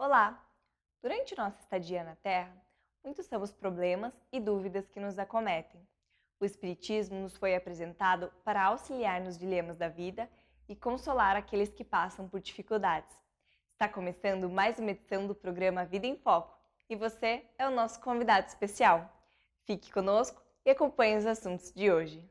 Olá! Durante nossa estadia na Terra, muitos são os problemas e dúvidas que nos acometem. O Espiritismo nos foi apresentado para auxiliar nos dilemas da vida e consolar aqueles que passam por dificuldades. Está começando mais uma edição do programa Vida em Foco e você é o nosso convidado especial. Fique conosco e acompanhe os assuntos de hoje.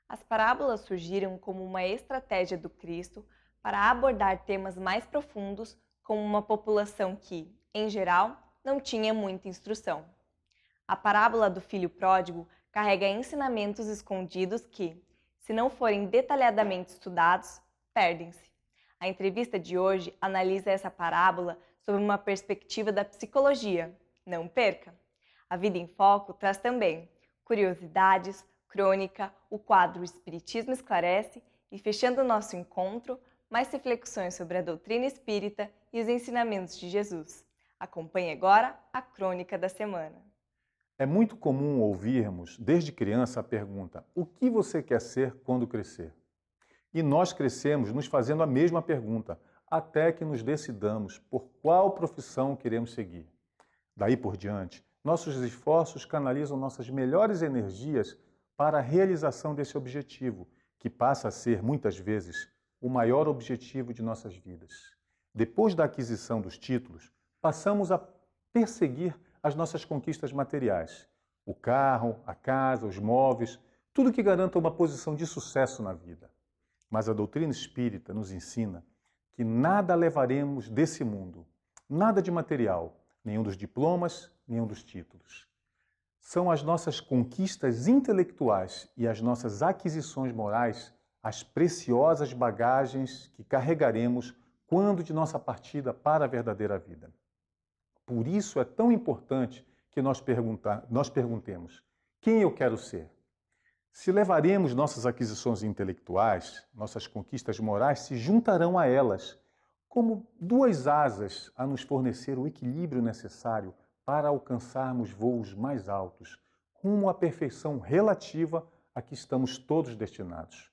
As parábolas surgiram como uma estratégia do Cristo para abordar temas mais profundos com uma população que, em geral, não tinha muita instrução. A parábola do filho pródigo carrega ensinamentos escondidos que, se não forem detalhadamente estudados, perdem-se. A entrevista de hoje analisa essa parábola sob uma perspectiva da psicologia. Não perca! A Vida em Foco traz também curiosidades, crônica, o quadro Espiritismo Esclarece e, fechando o nosso encontro, mais reflexões sobre a doutrina espírita e os ensinamentos de Jesus. Acompanhe agora a crônica da semana. É muito comum ouvirmos, desde criança, a pergunta: o que você quer ser quando crescer? E nós crescemos nos fazendo a mesma pergunta, até que nos decidamos por qual profissão queremos seguir. Daí por diante, nossos esforços canalizam nossas melhores energias para a realização desse objetivo, que passa a ser, muitas vezes, o maior objetivo de nossas vidas. Depois da aquisição dos títulos, passamos a perseguir as nossas conquistas materiais. O carro, a casa, os móveis, tudo que garanta uma posição de sucesso na vida. Mas a doutrina espírita nos ensina que nada levaremos desse mundo, nada de material, nenhum dos diplomas, nenhum dos títulos. São as nossas conquistas intelectuais e as nossas aquisições morais as preciosas bagagens que carregaremos quando de nossa partida para a verdadeira vida. Por isso é tão importante que nós perguntemos: quem eu quero ser? Se levaremos nossas aquisições intelectuais, nossas conquistas morais se juntarão a elas, como duas asas a nos fornecer o equilíbrio necessário para alcançarmos voos mais altos, rumo à perfeição relativa a que estamos todos destinados.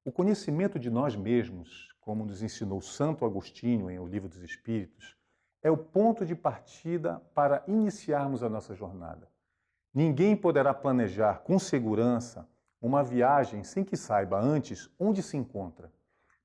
O conhecimento de nós mesmos, como nos ensinou Santo Agostinho em O Livro dos Espíritos, é o ponto de partida para iniciarmos a nossa jornada. Ninguém poderá planejar com segurança uma viagem sem que saiba antes onde se encontra.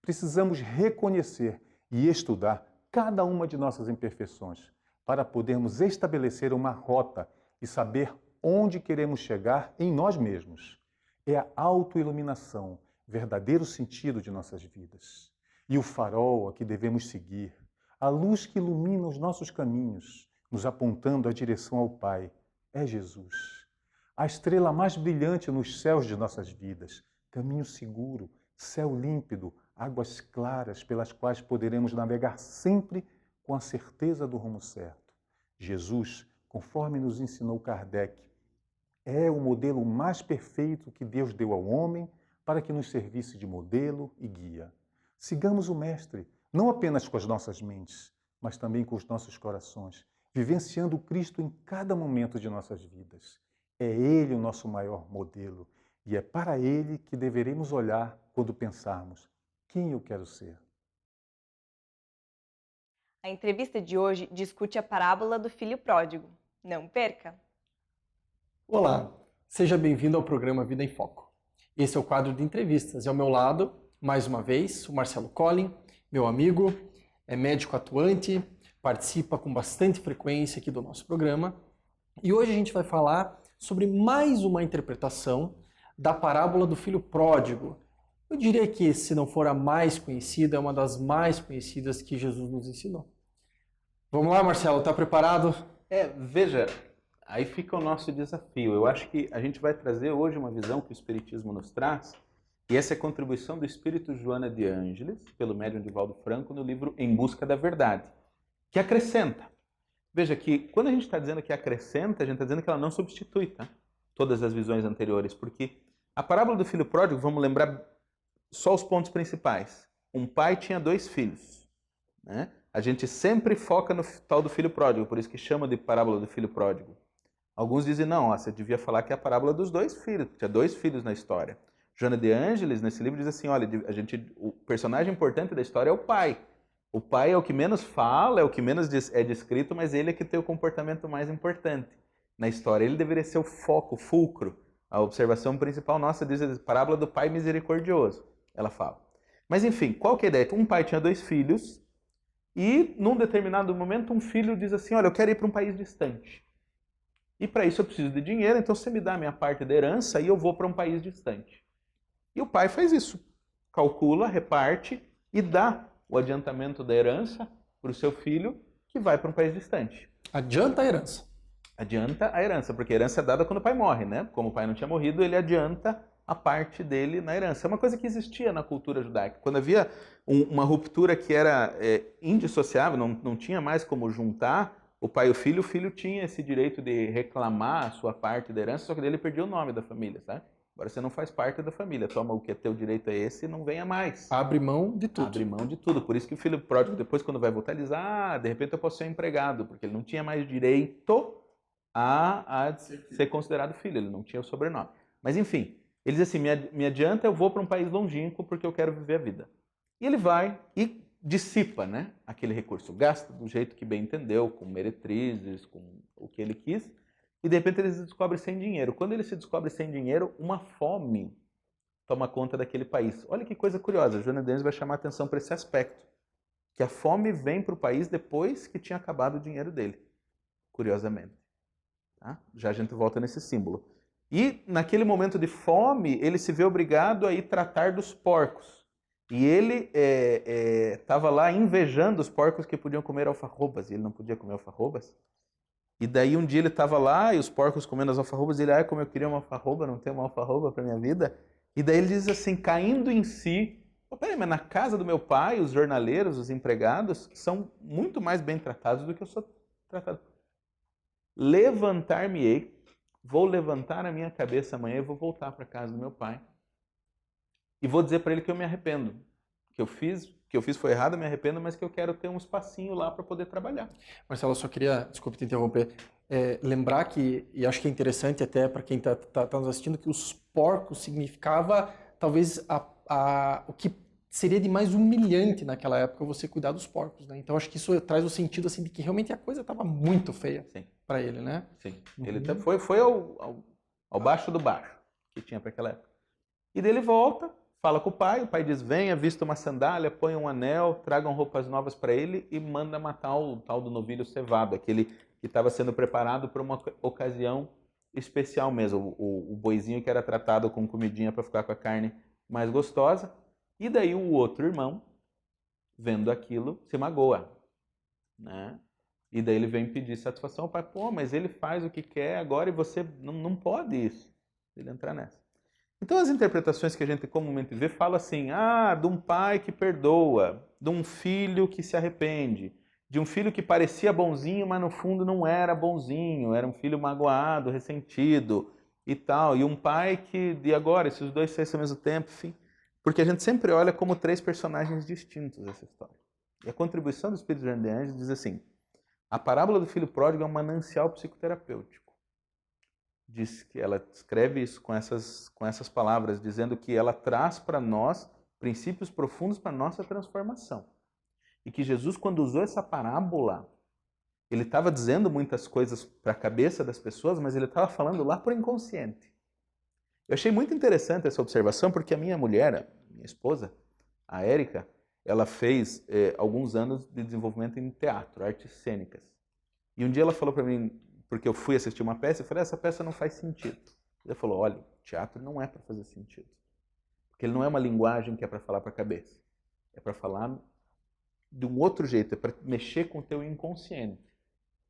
Precisamos reconhecer e estudar cada uma de nossas imperfeições para podermos estabelecer uma rota e saber onde queremos chegar em nós mesmos. É a autoiluminação, verdadeiro sentido de nossas vidas. E o farol a que devemos seguir, a luz que ilumina os nossos caminhos, nos apontando a direção ao Pai, é Jesus. A estrela mais brilhante nos céus de nossas vidas, caminho seguro, céu límpido, águas claras pelas quais poderemos navegar sempre com a certeza do rumo certo. Jesus, conforme nos ensinou Kardec, é o modelo mais perfeito que Deus deu ao homem para que nos servisse de modelo e guia. Sigamos o Mestre, não apenas com as nossas mentes, mas também com os nossos corações, vivenciando o Cristo em cada momento de nossas vidas. É Ele o nosso maior modelo e é para Ele que deveremos olhar quando pensarmos: quem eu quero ser? A entrevista de hoje discute a parábola do filho pródigo. Não perca! Olá, seja bem-vindo ao programa Vida em Foco. Esse é o quadro de entrevistas e ao meu lado, mais uma vez, o Marcelo Collin, meu amigo, é médico atuante, participa com bastante frequência aqui do nosso programa. E hoje a gente vai falar sobre mais uma interpretação da parábola do filho pródigo. Eu diria que, se não for a mais conhecida, é uma das mais conhecidas que Jesus nos ensinou. Vamos lá, Marcelo, está preparado? Veja, aí fica o nosso desafio. Eu acho que a gente vai trazer hoje uma visão que o Espiritismo nos traz, e essa é a contribuição do Espírito Joana de Ângeles, pelo médium Divaldo Franco, no livro Em Busca da Verdade, que acrescenta. Veja que quando a gente está dizendo que acrescenta, a gente está dizendo que ela não substitui, tá? Todas as visões anteriores, porque a parábola do filho pródigo, vamos lembrar só os pontos principais. Um pai tinha 2 filhos, né? A gente sempre foca no tal do filho pródigo, por isso que chama de parábola do filho pródigo. Alguns dizem, não, ó, você devia falar que é a parábola dos 2 filhos, tinha 2 filhos na história. Joana de Ângeles, nesse livro, diz assim, olha, o personagem importante da história é o pai. O pai é o que menos fala, é o que menos é descrito, mas ele é que tem o comportamento mais importante na história. Ele deveria ser o foco, o fulcro. A observação principal nossa diz a parábola do pai misericordioso, ela fala. Mas enfim, qual que é a ideia? Um pai tinha 2 filhos e num determinado momento um filho diz assim, olha, eu quero ir para um país distante. E para isso eu preciso de dinheiro, então você me dá a minha parte da herança e eu vou para um país distante. E o pai faz isso, calcula, reparte e dá o adiantamento da herança para o seu filho que vai para um país distante. Adianta a herança. Adianta a herança, porque a herança é dada quando o pai morre, né? Como o pai não tinha morrido, ele adianta a parte dele na herança. É uma coisa que existia na cultura judaica. Quando havia uma ruptura que era indissociável, não tinha mais como juntar o pai e o filho tinha esse direito de reclamar a sua parte da herança, só que daí ele perdia o nome da família, sabe? Agora você não faz parte da família, toma o que é teu direito é esse e não venha mais. Abre mão de tudo. Abre mão de tudo. Por isso que o filho pródigo, depois quando vai voltar, ele diz, de repente eu posso ser empregado, porque ele não tinha mais direito a ser considerado filho, ele não tinha o sobrenome. Mas enfim, ele diz assim, me adianta, eu vou para um país longínquo porque eu quero viver a vida. E ele vai e dissipa, né, aquele recurso, gasta do jeito que bem entendeu, com meretrizes, com o que ele quis, e de repente ele se descobre sem dinheiro. Quando ele se descobre sem dinheiro, uma fome toma conta daquele país. Olha que coisa curiosa, Joana de Ângeles vai chamar a atenção para esse aspecto, que a fome vem para o país depois que tinha acabado o dinheiro dele, curiosamente. Tá? Já a gente volta nesse símbolo. E naquele momento de fome, ele se vê obrigado a ir tratar dos porcos. E ele estava lá invejando os porcos que podiam comer alfarrobas, e ele não podia comer alfarrobas. E daí um dia ele estava lá, e os porcos comendo as alfarrobas, e ele, como eu queria uma alfarroba, não tenho uma alfarroba para minha vida. E daí ele diz assim, caindo em si, peraí, mas na casa do meu pai, os jornaleiros, os empregados, são muito mais bem tratados do que eu sou tratado. Levantar-me-ei, vou levantar a minha cabeça amanhã e vou voltar para a casa do meu pai. E vou dizer para ele que eu me arrependo. Que eu fiz foi errado, eu me arrependo, mas que eu quero ter um espacinho lá para poder trabalhar. Marcelo, eu só queria, desculpe te interromper, lembrar que, e acho que é interessante até para quem está nos assistindo, que os porcos significava talvez o que seria de mais humilhante naquela época você cuidar dos porcos, né? Então acho que isso traz o sentido assim de que realmente a coisa estava muito feia para ele, né? Sim. Ele foi ao baixo do baixo que tinha para aquela época. E daí ele volta, fala com o pai diz, venha, vista uma sandália, põe um anel, tragam roupas novas para ele e manda matar o tal do novilho cevado, aquele que estava sendo preparado para uma ocasião especial mesmo, o boizinho que era tratado com comidinha para ficar com a carne mais gostosa. E daí o outro irmão, vendo aquilo, se magoa, né? E daí ele vem pedir satisfação ao pai, mas ele faz o que quer agora e você não pode isso. Ele entra nessa. Então as interpretações que a gente comumente vê falam assim, de um pai que perdoa, de um filho que se arrepende, de um filho que parecia bonzinho, mas no fundo não era bonzinho, era um filho magoado, ressentido e tal, e um pai que, de agora, esses dois saem ao mesmo tempo, enfim. Porque a gente sempre olha como 3 personagens distintos essa história. E a contribuição do Espírito de Ângeles diz assim, a parábola do filho pródigo é um manancial psicoterapêutico. Diz que ela escreve isso com essas palavras, dizendo que ela traz para nós princípios profundos para a nossa transformação. E que Jesus, quando usou essa parábola, ele estava dizendo muitas coisas para a cabeça das pessoas, mas ele estava falando lá para o inconsciente. Eu achei muito interessante essa observação, porque a minha mulher, minha esposa, a Érica, ela fez alguns anos de desenvolvimento em teatro, artes cênicas. E um dia ela falou para mim, porque eu fui assistir uma peça, eu falei, essa peça não faz sentido. Ela falou, olha, teatro não é para fazer sentido. Porque ele não é uma linguagem que é para falar para a cabeça. É para falar de um outro jeito, é para mexer com o teu inconsciente.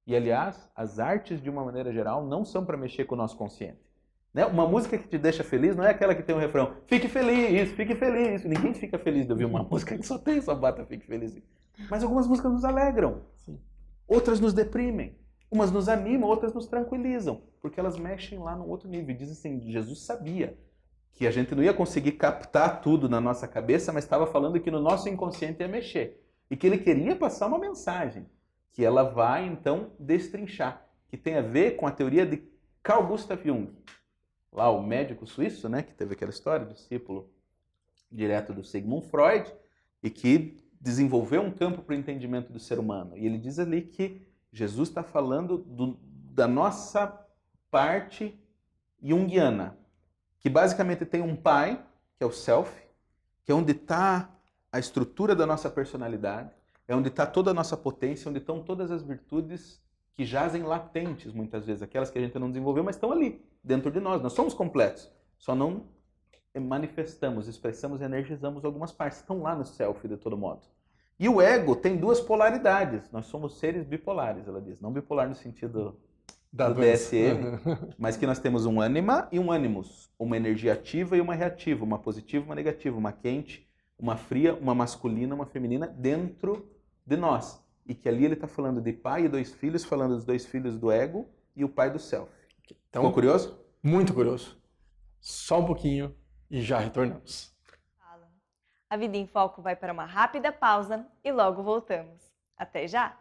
E, aliás, as artes, de uma maneira geral, não são para mexer com o nosso consciente. Né? Uma música que te deixa feliz não é aquela que tem um refrão, fique feliz, fique feliz. Ninguém fica feliz de ouvir uma música que só tem essa bata, fique feliz. Mas algumas músicas nos alegram. Sim. Outras nos deprimem. Umas nos animam, outras nos tranquilizam. Porque elas mexem lá no outro nível. E diz assim, Jesus sabia que a gente não ia conseguir captar tudo na nossa cabeça, mas estava falando que no nosso inconsciente ia mexer. E que ele queria passar uma mensagem, que ela vai, então, destrinchar. Que tem a ver com a teoria de Carl Gustav Jung, lá o médico suíço, né, que teve aquela história, discípulo direto do Sigmund Freud, e que desenvolveu um campo para o entendimento do ser humano. E ele diz ali que Jesus está falando da nossa parte junguiana, que basicamente tem um pai, que é o self, que é onde está a estrutura da nossa personalidade, é onde está toda a nossa potência, onde estão todas as virtudes que jazem latentes, muitas vezes, aquelas que a gente não desenvolveu, mas estão ali, dentro de nós. Nós somos completos, só não manifestamos, expressamos e energizamos algumas partes. Estão lá no self, de todo modo. E o ego tem duas polaridades. Nós somos seres bipolares, ela diz. Não bipolar no sentido do DSM, mas que nós temos um ânima e um ânimos. Uma energia ativa e uma reativa, uma positiva e uma negativa, uma quente, uma fria, uma masculina, uma feminina, dentro de nós. E que ali ele está falando de pai e dois filhos, falando dos dois filhos do ego e o pai do self. Então, ficou curioso? Muito curioso. Só um pouquinho e já retornamos. A Vida em Foco vai para uma rápida pausa e logo voltamos. Até já!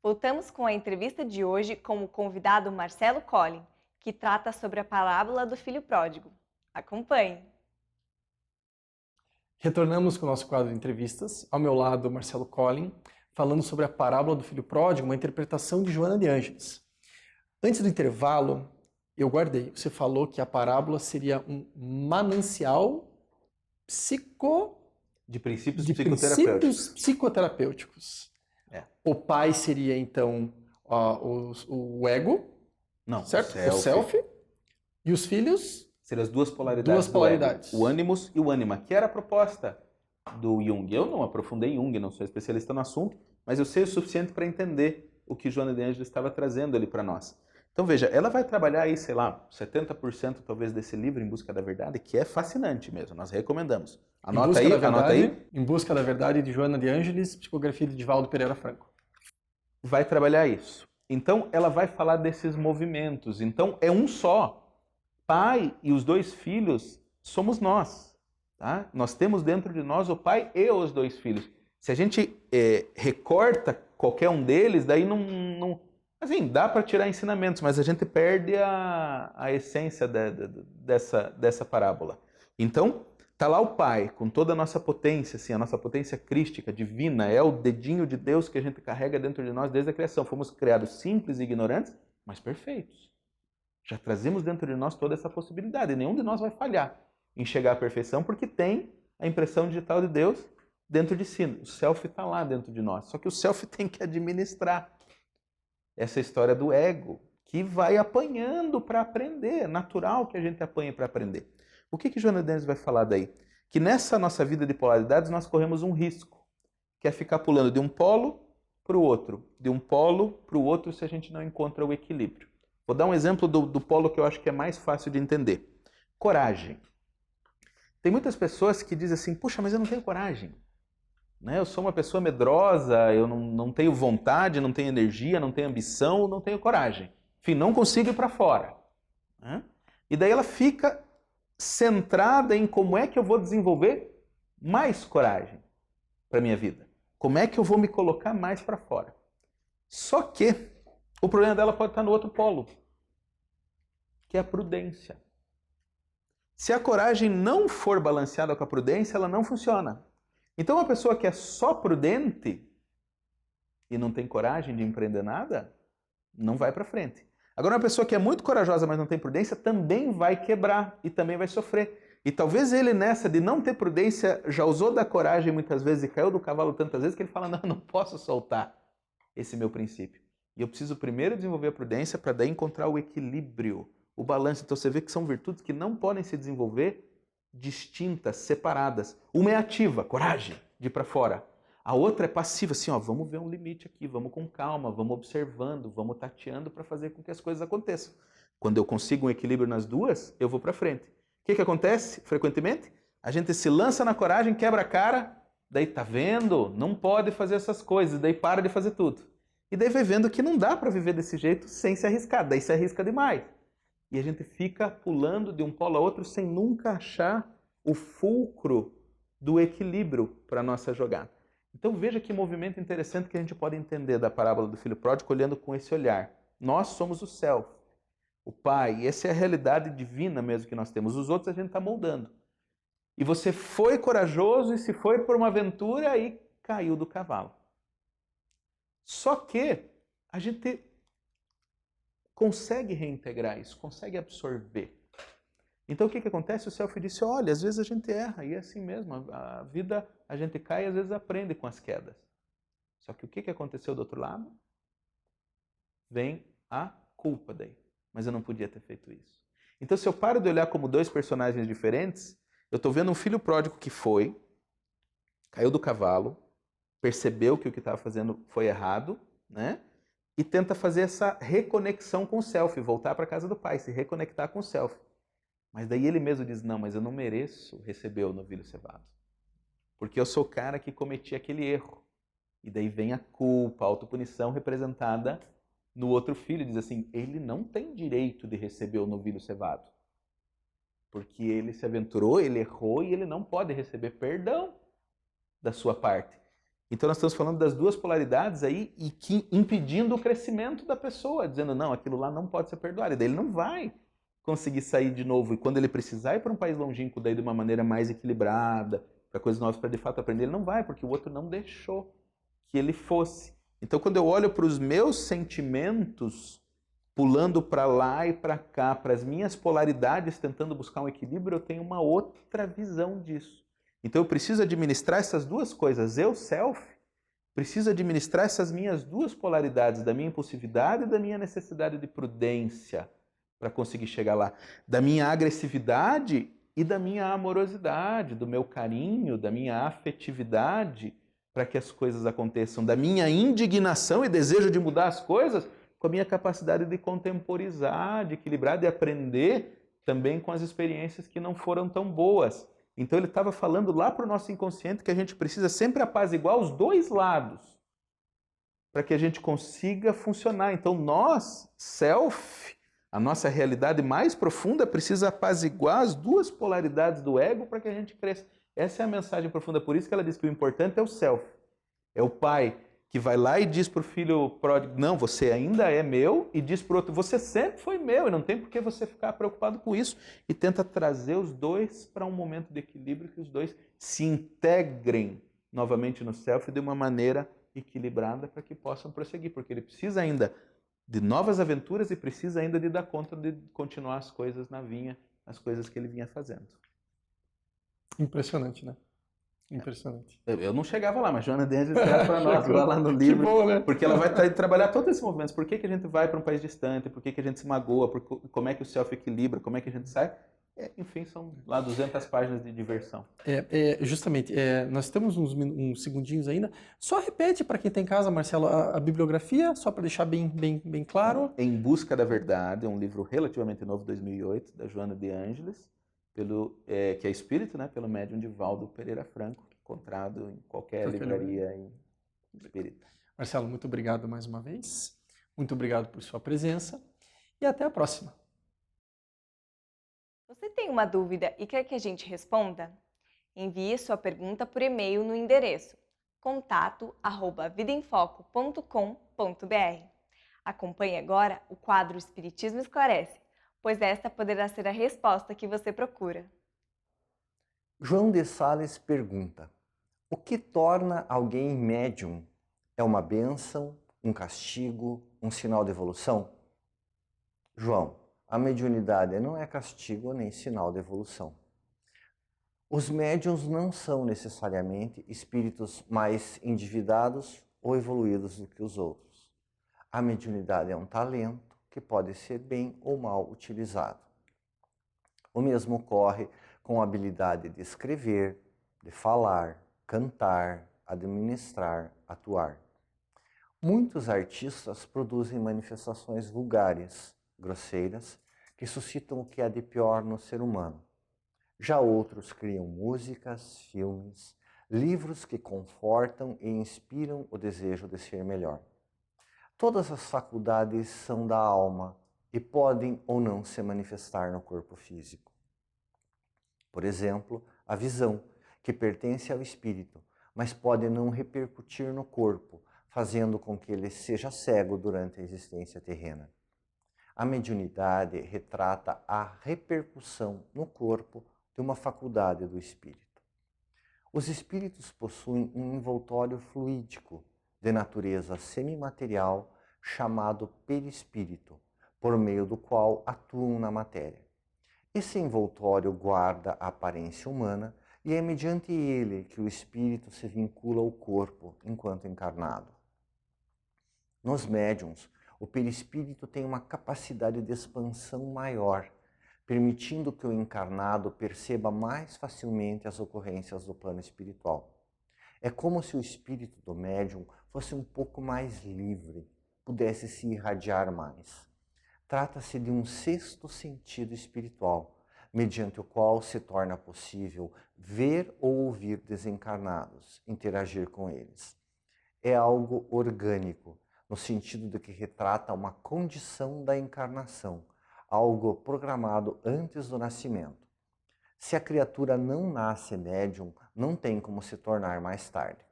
Voltamos com a entrevista de hoje com o convidado Marcelo Collin, que trata sobre a parábola do filho pródigo. Acompanhe! Retornamos com o nosso quadro de entrevistas. Ao meu lado, Marcelo Collin, falando sobre a parábola do filho pródigo, uma interpretação de Joana de Ângeles. Antes do intervalo, eu guardei. Você falou que a parábola seria um manancial de princípios psicoterapêuticos. É. O pai seria, então, o ego, não, certo? O self. E os filhos? Seriam as duas polaridades. O ânimos e o ânima, que era a proposta do Jung. Eu não aprofundei em Jung, não sou especialista no assunto, mas eu sei o suficiente para entender o que Joana de Ângeles estava trazendo ali para nós. Então veja, ela vai trabalhar aí, sei lá, 70% talvez desse livro, Em Busca da Verdade, que é fascinante mesmo, nós recomendamos. Anota aí. Em Busca da Verdade, de Joana de Ângeles, psicografia de Divaldo Pereira Franco. Vai trabalhar isso. Então ela vai falar desses movimentos. Então é um só. Pai e os dois filhos somos nós. Tá? Nós temos dentro de nós o pai e os dois filhos. Se a gente recorta qualquer um deles, daí não assim, dá para tirar ensinamentos, mas a gente perde a essência dessa parábola. Então, tá lá o pai com toda a nossa potência, assim, a nossa potência crística, divina, é o dedinho de Deus que a gente carrega dentro de nós desde a criação. Fomos criados simples e ignorantes, mas perfeitos. Já trazemos dentro de nós toda essa possibilidade. E nenhum de nós vai falhar em chegar à perfeição, porque tem a impressão digital de Deus dentro de si. O self está lá dentro de nós. Só que o self tem que administrar essa história do ego, que vai apanhando para aprender. É natural que a gente apanhe para aprender. O que Joana de Ângeles vai falar daí? Que nessa nossa vida de polaridades nós corremos um risco, que é ficar pulando de um polo para o outro, de um polo para o outro se a gente não encontra o equilíbrio. Vou dar um exemplo do polo que eu acho que é mais fácil de entender. Coragem. Tem muitas pessoas que dizem assim, puxa, mas eu não tenho coragem. Né? Eu sou uma pessoa medrosa, eu não tenho vontade, não tenho energia, não tenho ambição, não tenho coragem. Enfim, não consigo ir para fora. Né? E daí ela fica centrada em como é que eu vou desenvolver mais coragem para a minha vida. Como é que eu vou me colocar mais para fora. Só que o problema dela pode estar no outro polo, que é a prudência. Se a coragem não for balanceada com a prudência, ela não funciona. Então, uma pessoa que é só prudente e não tem coragem de empreender nada, não vai para frente. Agora, uma pessoa que é muito corajosa, mas não tem prudência, também vai quebrar e também vai sofrer. E talvez ele, nessa de não ter prudência, já usou da coragem muitas vezes e caiu do cavalo tantas vezes que ele fala, não posso soltar esse meu princípio. E eu preciso primeiro desenvolver a prudência para daí encontrar o equilíbrio, o balanço. Então você vê que são virtudes que não podem se desenvolver distintas, separadas. Uma é ativa, coragem, de ir para fora. A outra é passiva, assim, ó, vamos ver um limite aqui, vamos com calma, vamos observando, vamos tateando para fazer com que as coisas aconteçam. Quando eu consigo um equilíbrio nas duas, eu vou para frente. O que acontece frequentemente? A gente se lança na coragem, quebra a cara, daí tá vendo, não pode fazer essas coisas, daí para de fazer tudo. E daí vai vendo que não dá para viver desse jeito sem se arriscar, daí se arrisca demais. E a gente fica pulando de um polo a outro sem nunca achar o fulcro do equilíbrio para a nossa jogada. Então veja que movimento interessante que a gente pode entender da parábola do filho pródigo olhando com esse olhar. Nós somos o self, o pai, e essa é a realidade divina mesmo que nós temos. Os outros a gente está moldando. E você foi corajoso e se foi por uma aventura e caiu do cavalo. Só que a gente consegue reintegrar isso, consegue absorver. Então o que acontece? O self disse, olha, às vezes a gente erra, e é assim mesmo, a vida, a gente cai e às vezes aprende com as quedas. Só que o que aconteceu do outro lado? Vem a culpa daí. Mas eu não podia ter feito isso. Então se eu paro de olhar como dois personagens diferentes, eu estou vendo um filho pródigo que foi, caiu do cavalo, percebeu que o que estava fazendo foi errado, né? E tenta fazer essa reconexão com o self, voltar para a casa do pai, se reconectar com o self. Mas daí ele mesmo diz, não, mas eu não mereço receber o novilho cevado. Porque eu sou o cara que cometi aquele erro. E daí vem a culpa, a autopunição representada no outro filho. Diz assim, ele não tem direito de receber o novilho cevado. Porque ele se aventurou, ele errou e ele não pode receber perdão da sua parte. Então nós estamos falando das duas polaridades aí e que impedindo o crescimento da pessoa, dizendo, não, aquilo lá não pode ser perdoado. E daí ele não vai conseguir sair de novo. E quando ele precisar ir para um país longínquo daí de uma maneira mais equilibrada, para coisas novas, para de fato aprender, ele não vai, porque o outro não deixou que ele fosse. Então quando eu olho para os meus sentimentos, pulando para lá e para cá, para as minhas polaridades, tentando buscar um equilíbrio, eu tenho uma outra visão disso. Então eu preciso administrar essas duas coisas. Eu, self, preciso administrar essas minhas duas polaridades, da minha impulsividade e da minha necessidade de prudência para conseguir chegar lá. Da minha agressividade e da minha amorosidade, do meu carinho, da minha afetividade para que as coisas aconteçam. Da minha indignação e desejo de mudar as coisas com a minha capacidade de contemporizar, de equilibrar, de aprender também com as experiências que não foram tão boas. Então ele estava falando lá para o nosso inconsciente que a gente precisa sempre apaziguar os dois lados para que a gente consiga funcionar. Então nós, self, a nossa realidade mais profunda, precisa apaziguar as duas polaridades do ego para que a gente cresça. Essa é a mensagem profunda. Por isso que ela diz que o importante é o self. É o pai que vai lá e diz para o filho pródigo, não, você ainda é meu, e diz para o outro, você sempre foi meu, e não tem por que você ficar preocupado com isso, e tenta trazer os dois para um momento de equilíbrio, que os dois se integrem novamente no self de uma maneira equilibrada para que possam prosseguir, porque ele precisa ainda de novas aventuras e precisa ainda de dar conta de continuar as coisas na vinha, as coisas que ele vinha fazendo. Impressionante, né? Impressionante. Eu não chegava lá, mas Joana de Ângeles traz para nós, vai lá no livro, que bom, né? porque ela vai trabalhar todos esses movimentos. Por que a gente vai para um país distante? Por que a gente se magoa? Como é que o self equilibra? Como é que a gente sai? Enfim, são lá 200 páginas de diversão. Justamente, nós temos uns segundinhos ainda. Só repete para quem está em casa, Marcelo, a bibliografia, só para deixar bem claro. Em Busca da Verdade, é um livro relativamente novo, 2008, da Joana de Ângeles, que é espírito, né, pelo médium Divaldo Pereira Franco, encontrado em qualquer livraria espírita. Marcelo, muito obrigado mais uma vez. Muito obrigado por sua presença e até a próxima. Você tem uma dúvida e quer que a gente responda? Envie sua pergunta por e-mail no endereço contato@vidaemfoco.com.br. Acompanhe agora o quadro Espiritismo Esclarece, pois esta poderá ser a resposta que você procura. João de Sales pergunta: o que torna alguém médium? É uma bênção, um castigo, um sinal de evolução? João, a mediunidade não é castigo nem sinal de evolução. Os médiuns não são necessariamente espíritos mais endividados ou evoluídos do que os outros. A mediunidade é um talento que pode ser bem ou mal utilizado. O mesmo ocorre com a habilidade de escrever, de falar, cantar, administrar, atuar. Muitos artistas produzem manifestações vulgares, grosseiras, que suscitam o que há de pior no ser humano. Já outros criam músicas, filmes, livros que confortam e inspiram o desejo de ser melhor. Todas as faculdades são da alma e podem ou não se manifestar no corpo físico. Por exemplo, a visão, que pertence ao espírito, mas pode não repercutir no corpo, fazendo com que ele seja cego durante a existência terrena. A mediunidade retrata a repercussão no corpo de uma faculdade do espírito. Os espíritos possuem um envoltório fluídico de natureza semimaterial chamado perispírito, por meio do qual atuam na matéria. Esse envoltório guarda a aparência humana e é mediante ele que o espírito se vincula ao corpo enquanto encarnado. Nos médiuns, o perispírito tem uma capacidade de expansão maior, permitindo que o encarnado perceba mais facilmente as ocorrências do plano espiritual. É como se o espírito do médium fosse um pouco mais livre, pudesse se irradiar mais. Trata-se de um sexto sentido espiritual, mediante o qual se torna possível ver ou ouvir desencarnados, interagir com eles. É algo orgânico, no sentido de que retrata uma condição da encarnação, algo programado antes do nascimento. Se a criatura não nasce médium, não tem como se tornar mais tarde.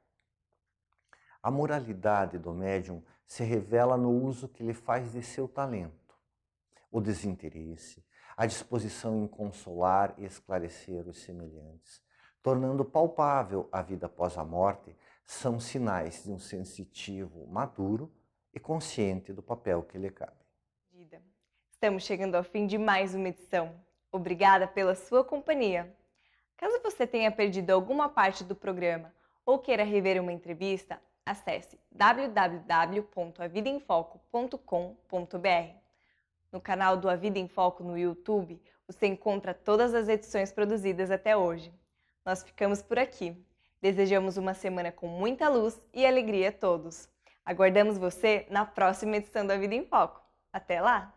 A moralidade do médium se revela no uso que ele faz de seu talento. O desinteresse, a disposição em consolar e esclarecer os semelhantes, tornando palpável a vida após a morte, são sinais de um sensitivo maduro e consciente do papel que lhe cabe. Estamos chegando ao fim de mais uma edição. Obrigada pela sua companhia. Caso você tenha perdido alguma parte do programa ou queira rever uma entrevista, acesse www.avidaemfoco.com.br. No canal do A Vida em Foco no YouTube, você encontra todas as edições produzidas até hoje. Nós ficamos por aqui. Desejamos uma semana com muita luz e alegria a todos. Aguardamos você na próxima edição do A Vida em Foco. Até lá!